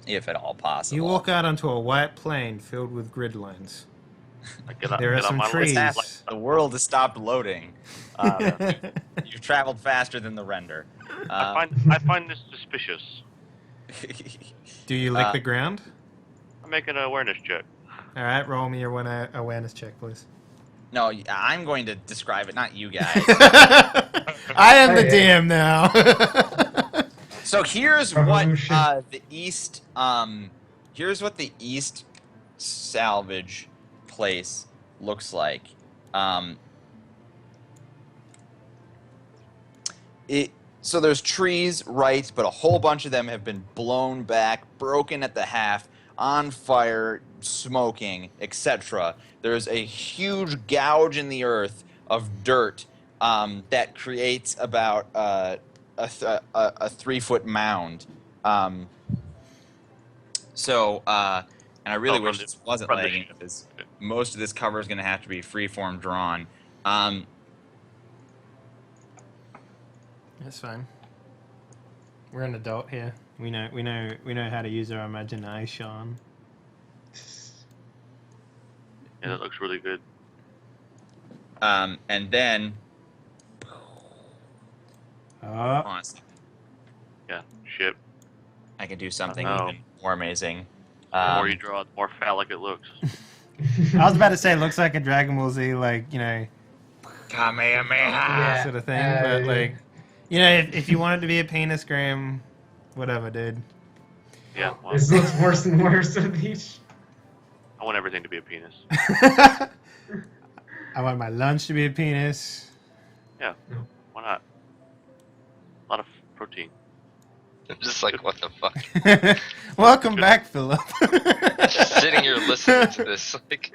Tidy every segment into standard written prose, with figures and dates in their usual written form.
if at all possible. You walk out onto a white plain filled with grid lines. There are get on some my trees. list. Like, the world has stopped loading. You've traveled faster than the render. I find this suspicious. Do you lick the ground? I'm making an awareness check. All right, roll me your awareness check, please. No, I'm going to describe it, not you guys. I am the DM now. So here's what the east salvage place looks like. So there's trees, right, but a whole bunch of them have been blown back, broken at the half, on fire, smoking, etc. There's a huge gouge in the earth of dirt that creates about a 3-foot mound. And I really wish this wasn't lagging, because most of this cover is going to have to be freeform drawn. That's fine. We're an adult here. We know how to use our imagination. Yeah, that looks really good. And then, honestly, yeah, ship. I can do something even more amazing. The more you draw it, the more phallic it looks. I was about to say, it looks like a Dragon Ball Z, like, you know, Kamehameha sort of thing, but like, you know, if you want it to be a penisgram, whatever, dude. Yeah, well, This looks worse and worse with each. I want everything to be a penis. I want my lunch to be a penis. Yeah, why not? A lot of protein. I'm just like, what the fuck? Welcome back, Philip. Just sitting here listening to this, like.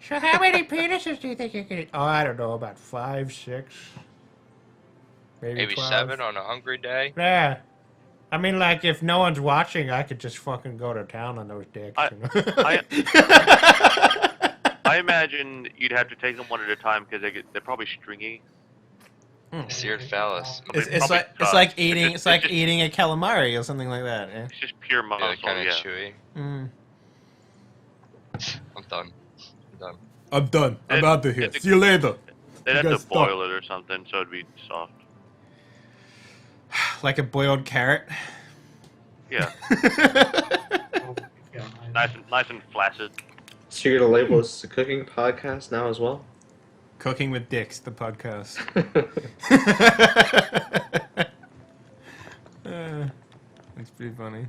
So how many penises do you think you could eat? Oh, I don't know, about 5, 6, maybe 12. 7 on a hungry day. Yeah. I mean, like, if no one's watching, I could just fucking go to town on those dicks. I imagine you'd have to take them one at a time because they're probably stringy. Seared phallus. It's like eating a calamari or something like that. Yeah. It's just pure muscle. Yeah, kind of chewy. Mm. I'm done. I'm done. I'm out of here. It's- See you later. They'd have You to guys boil it or something so it'd be soft. Like a boiled carrot. Yeah, Oh my God. nice and flaccid. So you're gonna label this a cooking podcast now as well? Cooking with Dicks, the podcast. That's pretty funny.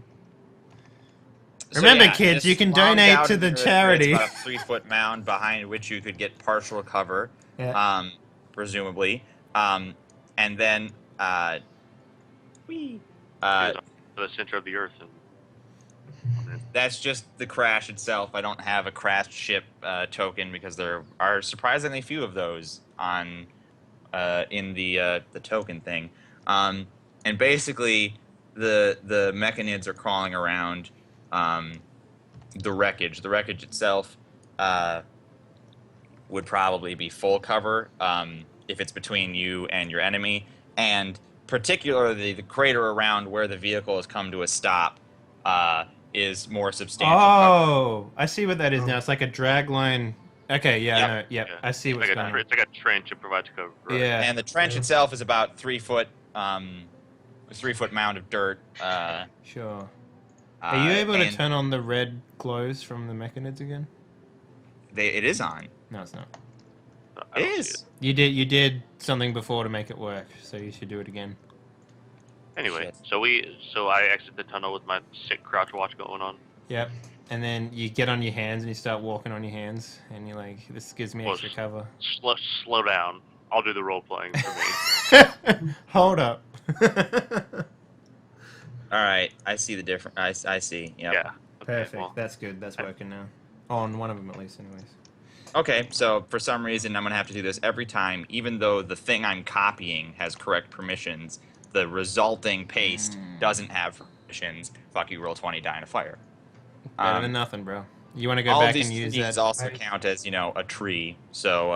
Remember, kids, this you can long donate gouge to in the earth charity. creates about a 3-foot mound behind which you could get partial cover, Yeah. presumably. And then, To the center of the earth. And that's just the crash itself. I don't have a crashed ship token because there are surprisingly few of those on in the token thing. And basically, the mechanids are crawling around the wreckage. The wreckage itself would probably be full cover if it's between you and your enemy, and particularly the crater around where the vehicle has come to a stop is more substantial cover. Oh, I see what that is now. It's like a drag line. Okay, yeah, Yep. I know, yep. yeah, I see what's it's going on. It's like a trench that provides cover. Right? Yeah. And the trench itself is about 3-foot, a 3-foot mound of dirt. Sure. Are you able to and turn on the red glows from the mechanids again? it is on. No, it's not. I It don't see is. You did something before to make it work, so you should do it again. Anyway, Shit. so I exit the tunnel with my sick crouch watch going on. Yep. And then you get on your hands and you start walking on your hands, and you're like, "This gives me Well, extra cover." Slow down. I'll do the role playing for me. Hold up. All right, I see the difference. I see. Yep. Yeah. Okay, Perfect. well, That's good. That's working now. On one of them at least, anyways. Okay, so for some reason I'm gonna have to do this every time, even though the thing I'm copying has correct permissions. The resulting paste doesn't have permissions. Fuck you, roll 20, die in a fire. Better than nothing, bro. You want to go all back these and use things that? also count as a tree. So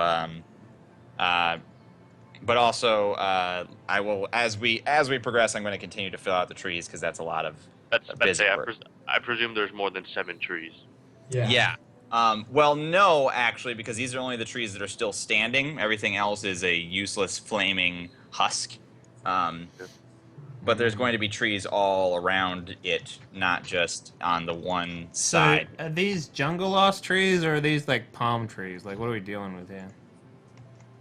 But also, I will as we progress, I'm going to continue to fill out the trees because that's a lot of That's busy say, work. I presume there's more than 7 trees. Yeah. Yeah. Well, no, actually, because these are only the trees that are still standing. Everything else is a useless flaming husk. But there's going to be trees all around it, not just on the one So, side. are these jungle lost trees or are these like palm trees? Like, what are we dealing with here?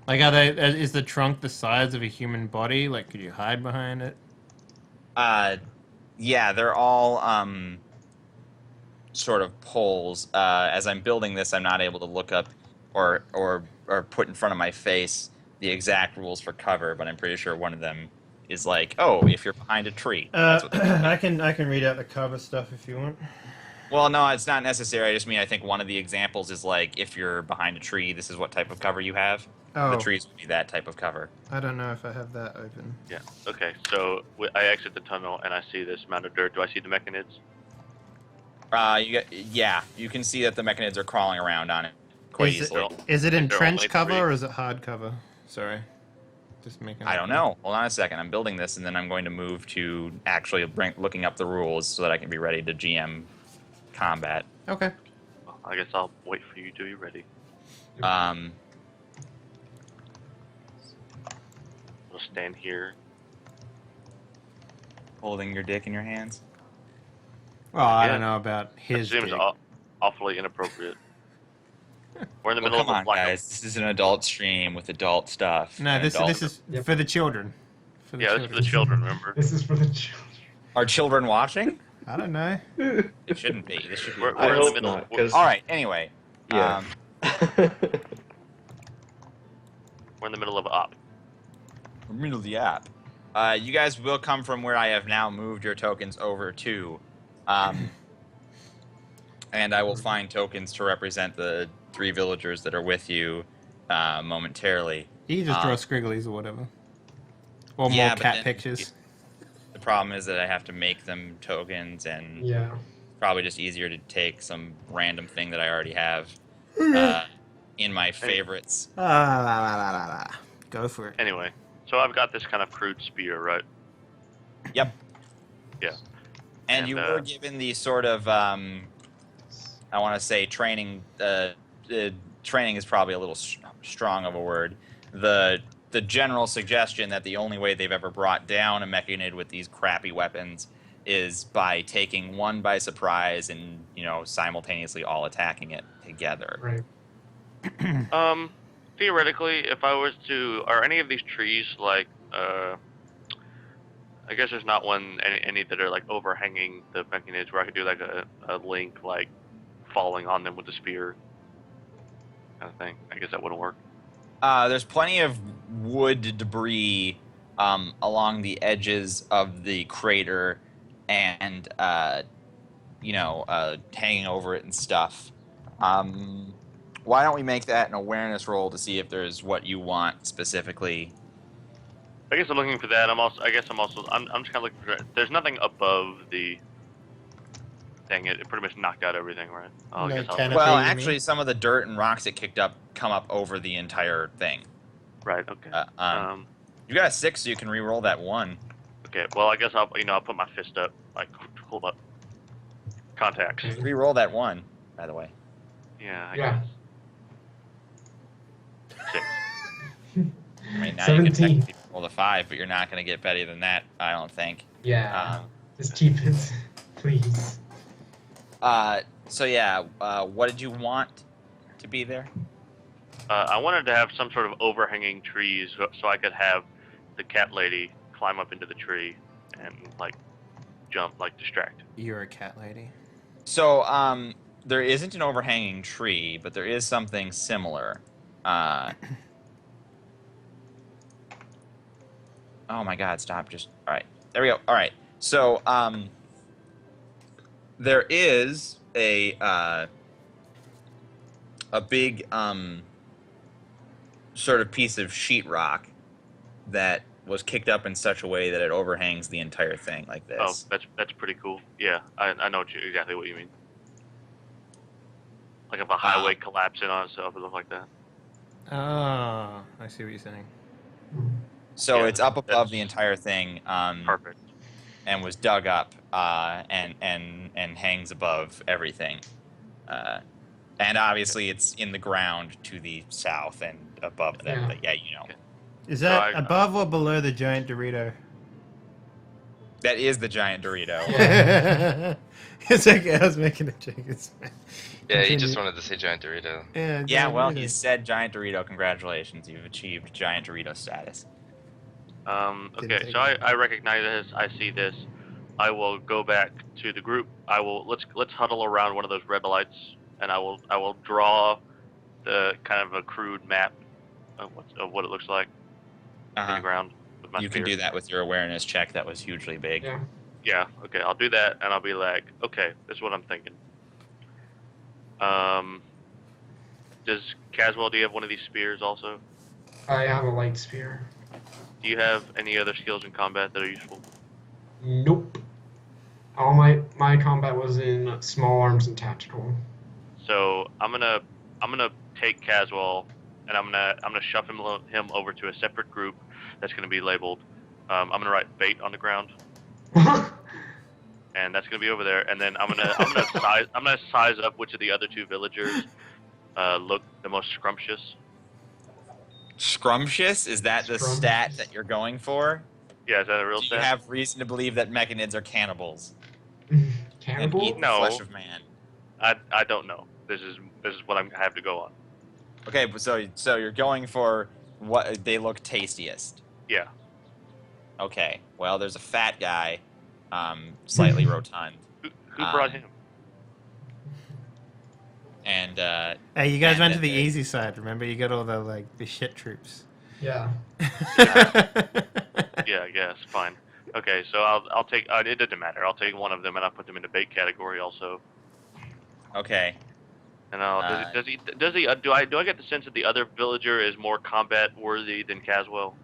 Like, is the trunk the size of a human body? Like, could you hide behind it? Yeah, they're all sort of poles. As I'm building this, I'm not able to look up or put in front of my face the exact rules for cover, but I'm pretty sure one of them is like, oh, if you're behind a tree. That's what I can read out the cover stuff if you want. Well, no, it's not necessary. I just mean I think one of the examples is like if you're behind a tree, this is what type of cover you have. Oh. The trees would be that type of cover. I don't know if I have that open. Yeah. Okay. So I exit the tunnel and I see this mound of dirt. Do I see the mechanids? Yeah, you can see that the mechanids are crawling around on it quite Is easily. Is it in They're trench only cover 3. or is it hard cover? Sorry. Just making. I don't know. Hold on a second. I'm building this, and then I'm going to move to actually looking up the rules so that I can be ready to GM combat. Okay. Well, I guess I'll wait for you to be ready. Um, We'll stand here. holding your dick in your hands. Well, I Yeah. don't know about That his. seems dick. awfully inappropriate. We're in the Well, middle come of a on, black. guys. This is an adult stream with adult stuff. No, and this adult- is Yep. for the children. For the Yeah, this is for the children. Remember? This is for the children. Are children watching? I don't know. It shouldn't be. This should be. We're I in the hope middle. not, 'cause- All right. Anyway. Yeah. We're in the middle of op. Middle of the app. You guys will come from where I have now moved your tokens over to. And I will find tokens to represent the 3 villagers that are with you momentarily. You can just draw scrigglies or whatever. Or Yeah, more but cat then pictures. The problem is that I have to make them tokens, and Yeah. probably just easier to take some random thing that I already have in my favorites. Go for it. Anyway, so I've got this kind of crude spear, right? Yep. Yeah. And And, you were given the sort of, I want to say training. Training is probably a little strong of a word. The general suggestion that the only way they've ever brought down a mechanid with these crappy weapons is by taking one by surprise and simultaneously all attacking it together. Right. Theoretically, if I was to, are any of these trees like, I guess there's not any that are like overhanging the mechanids where I could do like a link like falling on them with a spear kind of thing. I guess that wouldn't work. There's plenty of wood debris along the edges of the crater, and hanging over it and stuff. Why don't we make that an awareness roll to see if there's what you want specifically? I guess I'm looking for that. I'm just kind of looking for. There's nothing above the. Dang it! It pretty much knocked out everything, right? Oh, I No guess I'll- canopy. Well, you actually, mean? some of the dirt and rocks it kicked up come up over the entire thing. Right. Okay. You got a 6, so you can re-roll that 1. Okay. Well, I guess I'll put my fist up. Like, hold up. Contacts. Re-roll that 1, by the way. Yeah. I Yeah. guess. 6. I mean, now you can 17. technically roll the 5, but you're not going to get better than that, I don't think. Yeah. Just keep it, please. So yeah, what did you want to be there? I wanted to have some sort of overhanging trees so I could have the cat lady climb up into the tree and like jump, like distract. You're a cat lady. So there isn't an overhanging tree, but there is something similar. Oh my God! Stop! Just all right. There we go. All right. So there is a big sort of piece of sheetrock that was kicked up in such a way that it overhangs the entire thing like this. Oh, that's pretty cool. Yeah, I know exactly what you mean. Like if a highway collapsing on itself or something like that. Oh, I see what you're saying. So Yeah, it's up above that's the entire thing, perfect. and was dug up, and hangs above everything. And obviously it's in the ground to the south and above them. Yeah. But yeah, you know. Okay. Is So that above or below the giant Dorito? That is the giant Dorito. It's okay. I was making a joke. It's fine. Yeah, he just Continue. wanted to say giant Dorito. Yeah, Yeah, giant well, Dorito. he said giant Dorito. Congratulations, you've achieved giant Dorito status. Okay, take so it. I recognize this. I see this. I will go back to the group. Let's huddle around one of those red lights, and I will draw the kind of a crude map of what it looks like in the Uh-huh. ground with my You spear. can do that with your awareness check. That was hugely big. Yeah. Yeah. Okay, I'll do that, and I'll be like, okay, this is what I'm thinking. Does Caswell, do you have one of these spears also? I have a light spear. Do you have any other skills in combat that are useful? Nope. All my combat was in small arms and tactical. So I'm gonna take Caswell, and I'm gonna shove him over to a separate group that's gonna be labeled. I'm gonna write bait on the ground, and that's gonna be over there. And then I'm gonna size up which of the other two villagers look the most scrumptious. Scrumptious? Is that the stat Scrumptious. that you're going for? Yeah, is that a real Do you stat? have reason to believe that mechanids are cannibals Cannibal? and eat the No. flesh of man? I don't know. This is what I have to go on. Okay, so you're going for what they look tastiest. Yeah. Okay, well, there's a fat guy, slightly rotund, Who brought him? and Hey, you guys And went to the then- easy side. Remember, you got all the shit troops. Yeah. Yeah, I guess. Fine. Okay, so I'll take. It doesn't matter. I'll take one of them and I'll put them in the bait category also. okay, And does he do I get the sense that the other villager is more combat worthy than Caswell?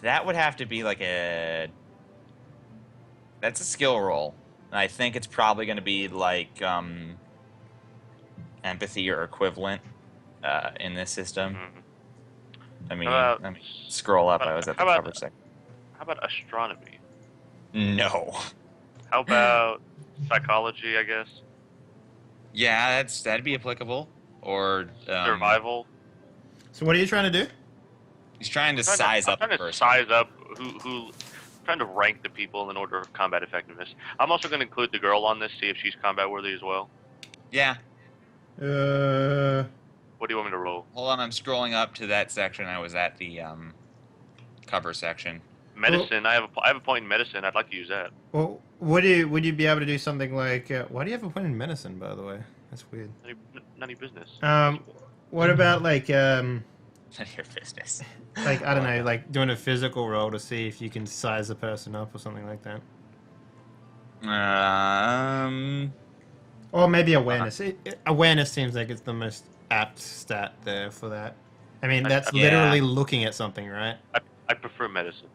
that would have to be like that's a skill roll, and I think it's probably going to be like empathy or equivalent in this system. Mhm. I mean, How about- let me scroll up. I was at the how about- cover section. How about astronomy? No. How about psychology? I guess Yeah, that'd be applicable. Or survival. So what are you trying to do? He's trying to I'm size up trying the to person. size up who. Trying to rank the people in order of combat effectiveness. I'm also going to include the girl on this, see if she's combat worthy as well. Yeah. What do you want me to roll? Hold on, I'm scrolling up to that section. I was at the cover section. Medicine. I have a point in medicine. I'd like to use that. Well, would you be able to do something like? Why do you have a point in medicine, by the way? That's weird. None of your business. What about like None of your business. like I don't know, like doing a physical roll to see if you can size a person up or something like that, or maybe awareness. Awareness seems like it's the most apt stat there for that. I mean, that's Yeah. literally looking at something, right? I prefer medicine.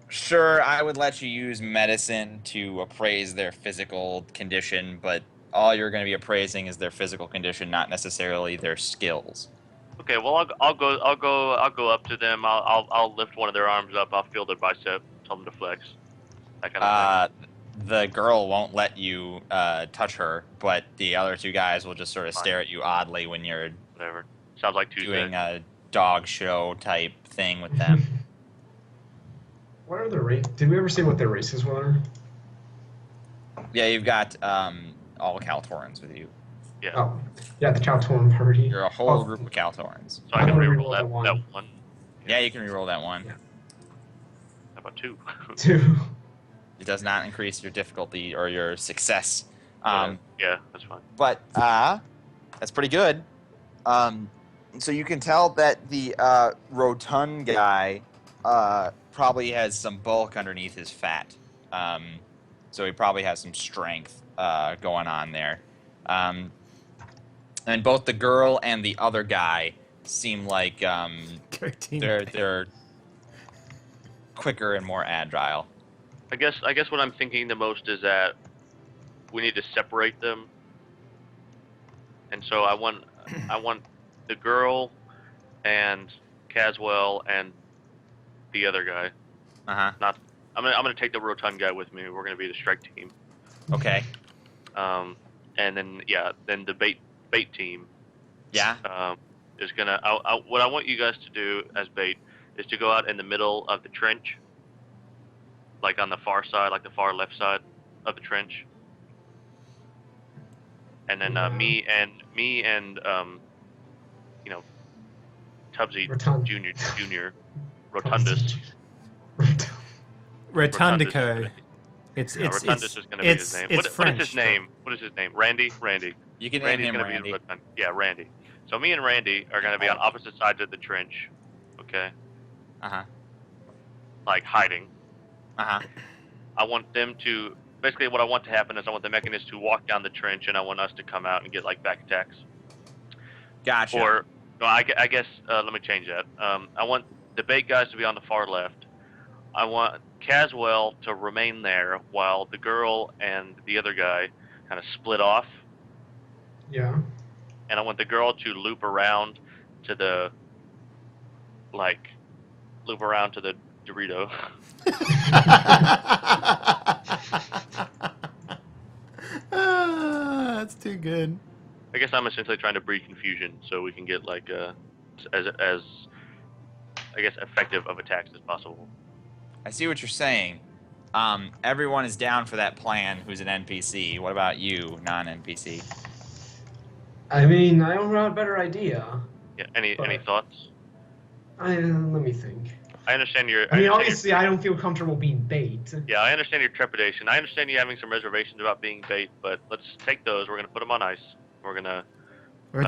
Sure, I would let you use medicine to appraise their physical condition, but all you're going to be appraising is their physical condition, not necessarily their skills. Okay, well I'll go up to them. I'll lift one of their arms up. I'll feel their bicep. Tell them to flex. That kind of thing. The girl won't let you touch her, but the other two guys will just sort of Fine. stare at you oddly when you're Whatever. Sounds like Tuesday. doing a dog show type thing with them. What are the race? Did we ever say what their races were? Yeah, you've got all Kaltorans with you. Yeah. Oh, yeah, the Chowtorn party. You're a whole Oh. group of Kaltorans. So I can I'm gonna reroll reroll that the one. that one. Yeah, you can reroll that one. Yeah. How about two? 2. It does not increase your difficulty or your success. Yeah, that's fine. But that's pretty good. So you can tell that the rotund guy probably has some bulk underneath his fat. So he probably has some strength going on there. And both the girl and the other guy seem like they're quicker and more agile. I guess what I'm thinking the most is that we need to separate them. And so I want the girl and Caswell and the other guy. Uh-huh. I'm gonna take the rotund guy with me. We're gonna be the strike team. Okay. And then then the bait team. Yeah. Is gonna. What I want you guys to do as bait is to go out in the middle of the trench, like on the far side, like the far left side of the trench. And then me and you know, Tubbsy Junior Rotundus. Rotundico. Rotundus is gonna be his name. What is his name? What is his name? Randy. You can Randy's name him gonna Randy. be Randy. So me and Randy are gonna be on opposite sides of the trench. Okay. Uh-huh. Like hiding. Uh-huh. I want them to. Basically, what I want to happen is I want the mechanists to walk down the trench, and I want us to come out and get like back attacks. Gotcha. Or, no, I guess let me change that. I want the bait guys to be on the far left. I want Caswell to remain there while the girl and the other guy kind of split off. Yeah. And I want the girl to loop around to the Dorito. That's too good. I guess I'm essentially trying to breed confusion so we can get like as I guess effective of attacks as possible. I see what you're saying. Everyone is down for that plan who's an NPC. What about you, non-NPC? I mean, I don't have a better idea. Yeah. Any thoughts? Let me think. I understand your. I mean, obviously, I don't feel comfortable being bait. Yeah, I understand your trepidation. I understand you having some reservations about being bait, but let's take those. We're gonna put them on ice. We'll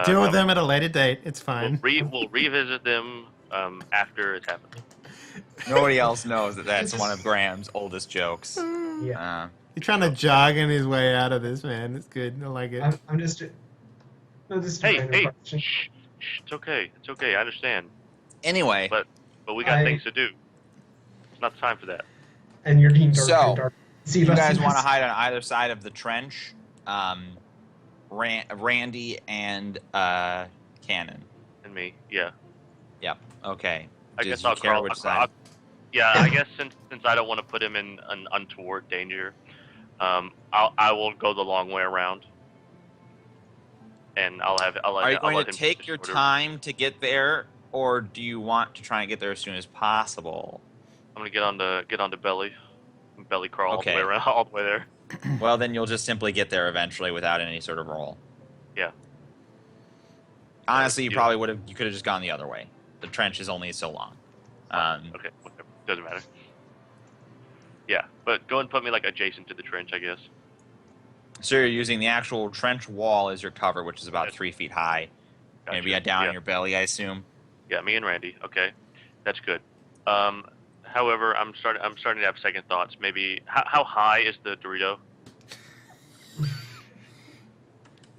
deal with them at a later date. It's fine. We'll revisit them after it's happened. Nobody else knows that that's one of Graham's oldest jokes. Yeah. He's trying to jargon his way out of this, man. It's good. I like it. I'm just. No, this is a Hey, random question. shh, it's okay. It's okay. I understand. Anyway. But we got things to do. It's not time for that. And your team So, dark. you guys want to hide on either side of the trench? Randy and Cannon. And me, yeah. Yep. Okay. I Does guess you I'll care crawl. which side? I guess since I don't want to put him in an untoward danger, I will go the long way around. And I'll Are you going let to him take just your sort of- time to get there, or do you want to try and get there as soon as possible? I'm gonna get onto belly crawl Okay. all the way around, all the way there. Well, then you'll just simply get there eventually without any sort of roll. Yeah. Honestly, you Yeah. probably you could have just gone the other way. The trench is only so long. Okay, whatever. Doesn't matter. Yeah, but go and put me like adjacent to the trench, I guess. So you're using the actual trench wall as your cover, which is about Yes. 3 feet high. Gotcha. Maybe down yeah. on your belly, I assume. Yeah, me and Randy. Okay, that's good. However, I'm starting to have second thoughts. Maybe how high is the Dorito?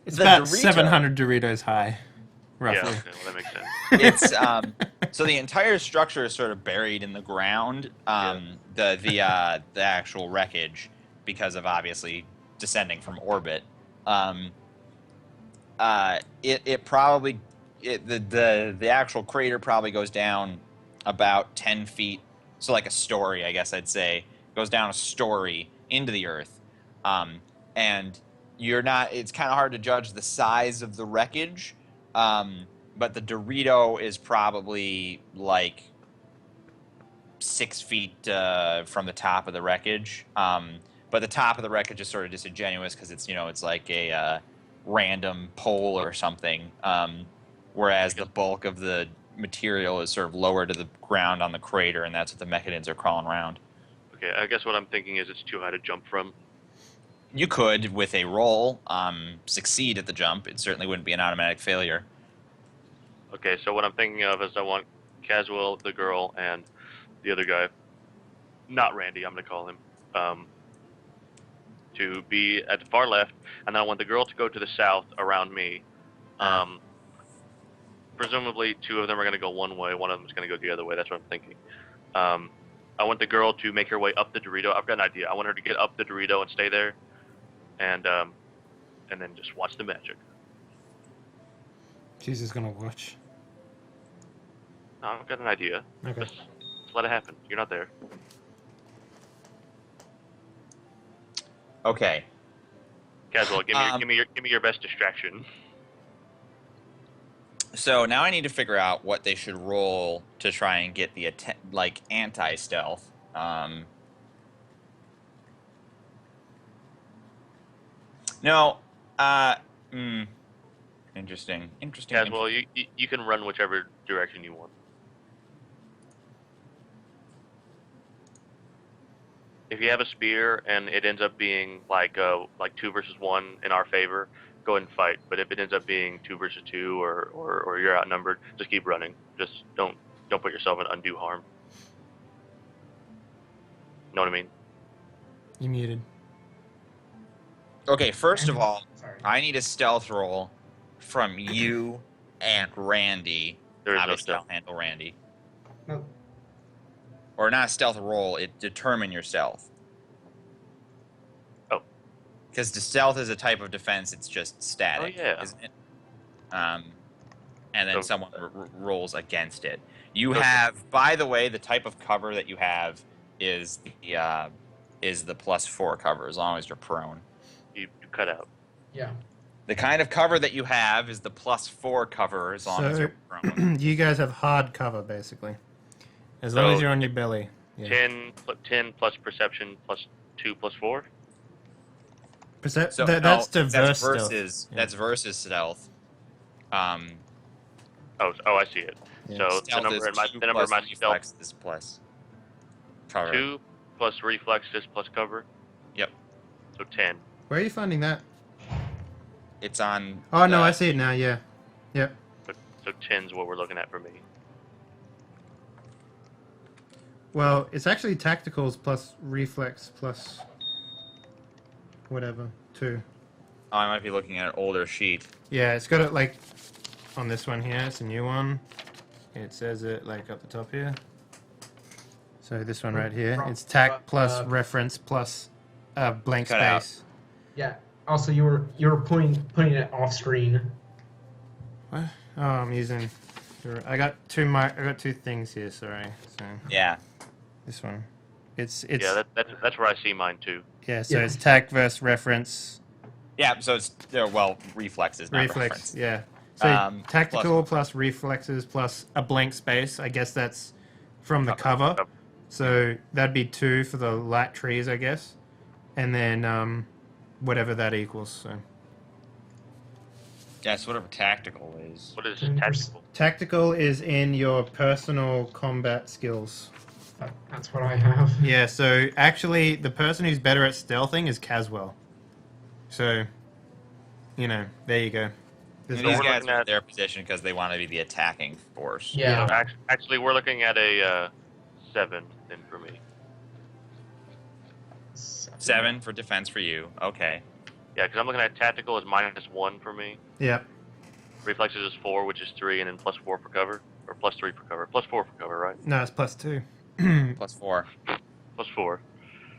It's The about Dorito. 700 Doritos high, roughly. Yeah, okay, well, that makes sense. It's so the entire structure is sort of buried in the ground. The actual wreckage, because of obviously descending from orbit. The actual crater probably goes down about 10 feet. So like a story, I guess I'd say, goes down a story into the earth. And it's kind of hard to judge the size of the wreckage. But the Dorito is probably like 6 feet from the top of the wreckage. But the top of the wreckage is sort of disingenuous because it's like a random pole or something. Whereas the bulk of the material is sort of lower to the ground on the crater, and that's what the mechanids are crawling around. Okay, I guess what I'm thinking is it's too high to jump from. You could, with a roll, succeed at the jump. It certainly wouldn't be an automatic failure. Okay, so what I'm thinking of is I want Caswell, the girl, and the other guy, not Randy, I'm going to call him, to be at the far left, and then I want the girl to go to the south around me. Presumably, two of them are going to go one way, one of them is going to go the other way. That's what I'm thinking. I want the girl to make her way up the Dorito. I've got an idea. I want her to get up the Dorito and stay there. and then just watch the magic. Jesus gonna watch. No, I've got an idea. Okay. Just let it happen. You're not there. Okay. Caswell, give me your best distraction. So now I need to figure out what they should roll to try and get the anti-stealth. No. Interesting. Caswell, you can run whichever direction you want. If you have a spear and it ends up being like 2 versus 1 in our favor, go ahead and fight. But if it ends up being 2 versus 2 or you're outnumbered, just keep running. Just don't put yourself in undue harm. Know what I mean? You muted. Okay, first of all, Sorry. I need a stealth roll from you and Randy. There is no Obviously, I'll stealth. handle Randy. No. Or not a stealth roll, it determine your stealth. Oh. Because the stealth is a type of defense, it's just static, yeah. isn't it? And then So- someone rolls against it. You So- have, by the way, the type of cover that you have is the +4 cover, as long as you're prone. You cut out. Yeah. The kind of cover that you have is the +4 cover, as long as So- you're prone. You guys have hard cover, basically. As long So- as you're on your belly. Yeah. 10 plus perception plus 2 plus 4. Percep- So that's no, diverse versus stealth. Yeah. that's versus stealth. Oh, I see it. Yeah. So the Stealth number is in my 2 the number of plus my stealth reflex is plus cover. 2 plus reflex is plus cover. Yep. So 10. Where are you finding that? It's on. Oh, no, the- I see it now, yeah. Yep. So 10's what we're looking at for me. Well, it's actually tacticals plus reflex plus whatever, 2. Oh, I might be looking at an older sheet. Yeah, it's got it like on this one here. It's a new one. It says it like up the top here. So this one right here. It's tac plus reference plus blank Cut out. space. Yeah. Also, you were putting it off screen. What? Oh, I'm using. I got two things here. Sorry. So Yeah. this one. It's Yeah, that's where I see mine too. yeah. So Yeah. it's tac versus reference. Yeah. So it's reflexes, not Reflex, reference. yeah. So Plus tactical plus reflexes plus a blank space. I guess that's from the cover. Cover. So that'd be 2 for the light trees, I guess, and then whatever that equals. So Yeah, so whatever tactical is. What is 10%. tactical? tactical is in your personal combat skills. That's what I have. Yeah. So actually, the person who's better at stealthing is Caswell. So, there you go. There's And these we're guys looking are in at- their position because they want to be the attacking force. Yeah. So actually, we're looking at a 7 then for me. 7 for defense for you. Okay. Yeah, because I'm looking at tactical is -1 for me. Yep. Reflexes is 4, which is 3, and then +4 for cover, or +3 for cover, +4 for cover, right? No, it's +2. +4. +4.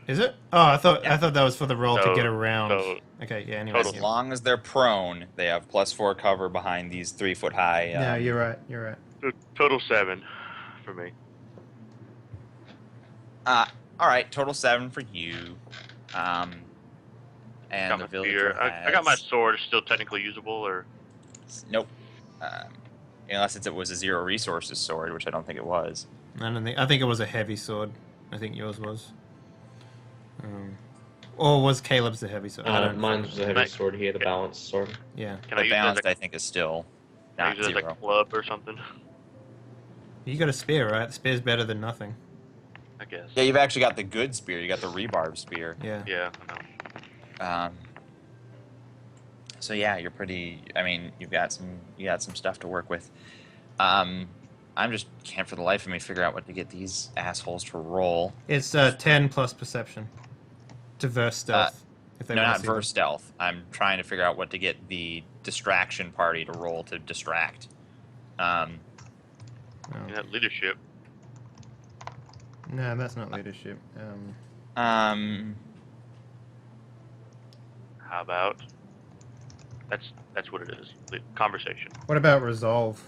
Is it? Oh, I thought Yeah. that was for the roll to So- get around. so Okay. Yeah. Anyway. total As long as they're prone, they have +4 cover behind these 3-foot high. No, you're right. You're right. So total 7 for me. All right, total 7 for you. And Got the my villager spear. I got my has- sword. Still technically usable, or Nope. Unless it was a 0 resources sword, which I don't think it was. I think it was a heavy sword. I think yours was. Or was Caleb's the heavy sword? I don't Mine was a heavy Nice. sword. He had a balanced sword. Yeah. can I The use it as balanced, a, I think, is still can I not use it as 0. a club or something? You got a spear, right? The spear's better than nothing. I guess. Yeah, you've actually got the good spear. You got the rebarb spear. Yeah. Yeah, I know. So yeah, you're pretty. I mean, you got some stuff to work with. I'm just can't for the life of me figure out what to get these assholes to roll. It's 10 plus perception to verse stealth. If they No, wanna not see verse stealth. I'm trying to figure out what to get the distraction party to roll to distract. them. You have leadership. No, that's not leadership. How about that's what it is. The conversation. What about resolve?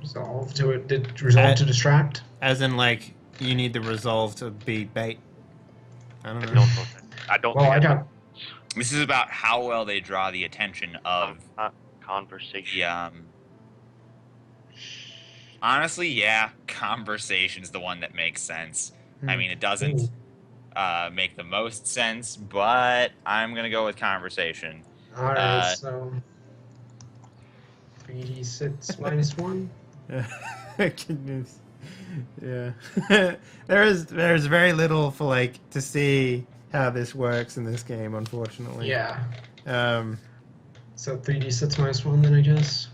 Resolve to it. Did resolve to distract? As in, like, you need the resolve to be bait. I don't I know. don't know. I don't Well, think I got. This is about how well they draw the attention of conversation. the. Honestly, yeah, conversation's the one that makes sense. I mean, it doesn't make the most sense, but I'm gonna go with conversation. All right, so 3d6 minus 1. Goodness. Yeah. there's very little for like to see how this works in this game, unfortunately. Yeah. Um. So 3d6 minus 1, then I guess.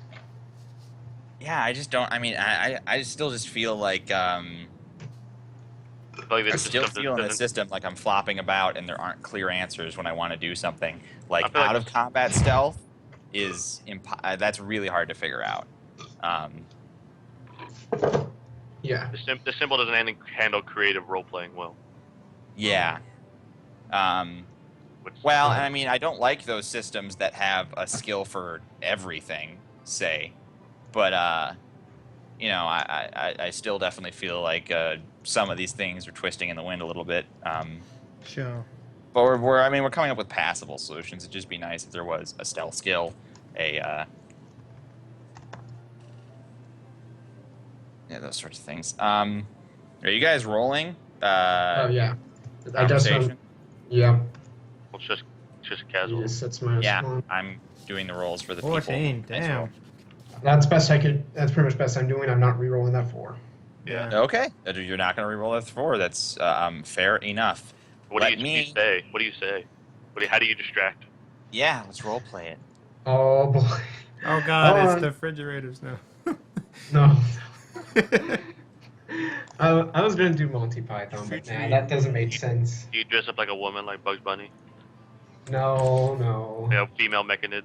Yeah, I just don't. I mean, I still just feel like Like I this still system feel in the doesn't- system like I'm flopping about and there aren't clear answers when I want to do something. Like I feel like out of this- combat stealth is that's really hard to figure out. Yeah. the symbol doesn't handle creative role playing well. Yeah. Which, Well, and I mean, I don't like those systems that have a skill for everything, say, but you know, I still definitely feel like some of these things are twisting in the wind a little bit. Sure. But we're coming up with passable solutions. It'd just be nice if there was a stealth skill, yeah, those sorts of things. Are you guys rolling? Oh, yeah. I Conversation? just yeah. well, it's just casual. 3d6 minus Yeah, 1. I'm doing the rolls for the 14. people. Damn. That's best I could. That's pretty much best I'm doing. I'm not re-rolling that 4. Yeah. Okay, you're not going to reroll that 4. That's fair enough. What Let do you me- say? What do you say? How do you distract? Yeah, let's role play it. Oh boy. Oh god, Oh, it's the refrigerators now. No. I was gonna do Monty Python, but nah, that doesn't make sense. Do you dress up like a woman, like Bugs Bunny? No, no. You know, female mechanid.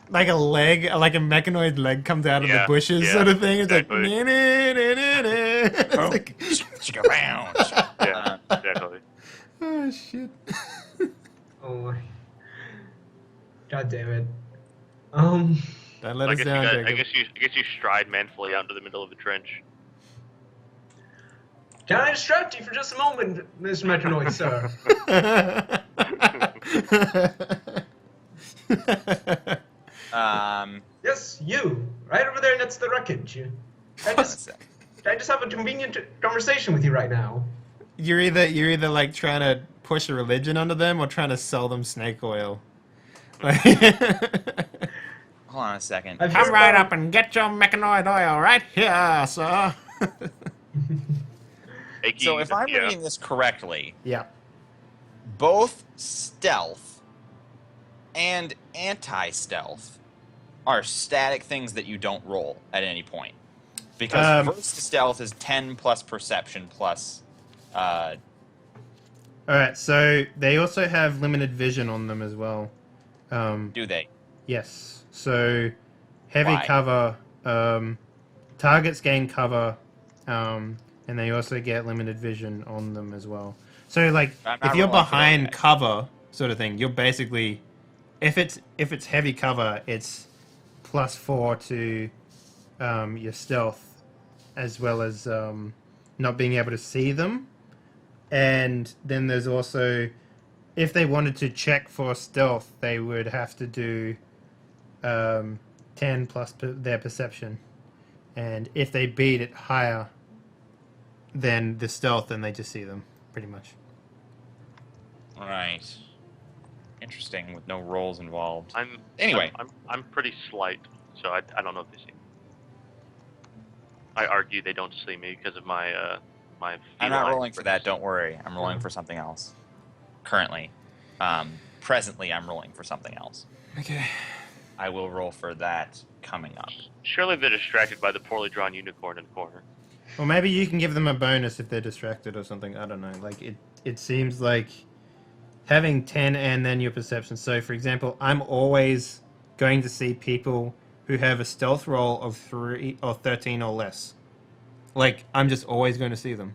Like a leg, like a mechanoid leg comes out of the Yeah, bushes, yeah, sort of thing. It's exactly. like, it's Oh, like, stick around. Yeah, exactly. oh shit. Oh my. God damn it. Don't let I us guess, down, I Jacob. guess you stride manfully out into the middle of the trench. Can I distract you for just a moment, Mr. Metronoid, sir? Yes, you. Right over there next to the wreckage. Can I just have a convenient conversation with you right now? You're either like trying to push a religion onto them or trying to sell them snake oil. Like, Hold on a second. I've come heard right about- up and get your mechanoid oil right here, sir. So if I'm yeah. reading this correctly, Yeah. both stealth and anti-stealth are static things that you don't roll at any point. Because first stealth is 10 plus perception plus... Alright, so they also have limited vision on them as well. do they? Yes. So heavy Why? cover, targets gain cover, and they also get limited vision on them as well. So like I'm not if you're rolling for that behind yet. cover sort of thing, you're basically if it's heavy cover, it's +4 to your stealth as well as not being able to see them. And then there's also if they wanted to check for stealth, they would have to do 10 plus their perception. And if they beat it higher than the stealth, then they just see them, pretty much. Right. Interesting, with no rolls involved. Anyway, I'm pretty slight, so I don't know if they see me. I argue they don't see me because of my my. I'm not feline rolling for that, quickness. don't worry. I'm rolling for something else. Currently. Presently, I'm rolling for something else. Okay. I will roll for that coming up. Surely they're distracted by the poorly drawn unicorn in the corner. Well, maybe you can give them a bonus if they're distracted or something. I don't know. Like, it seems like having 10 and then your perception. So, for example, I'm always going to see people who have a stealth roll of 3 or 13 or less. Like, I'm just always going to see them.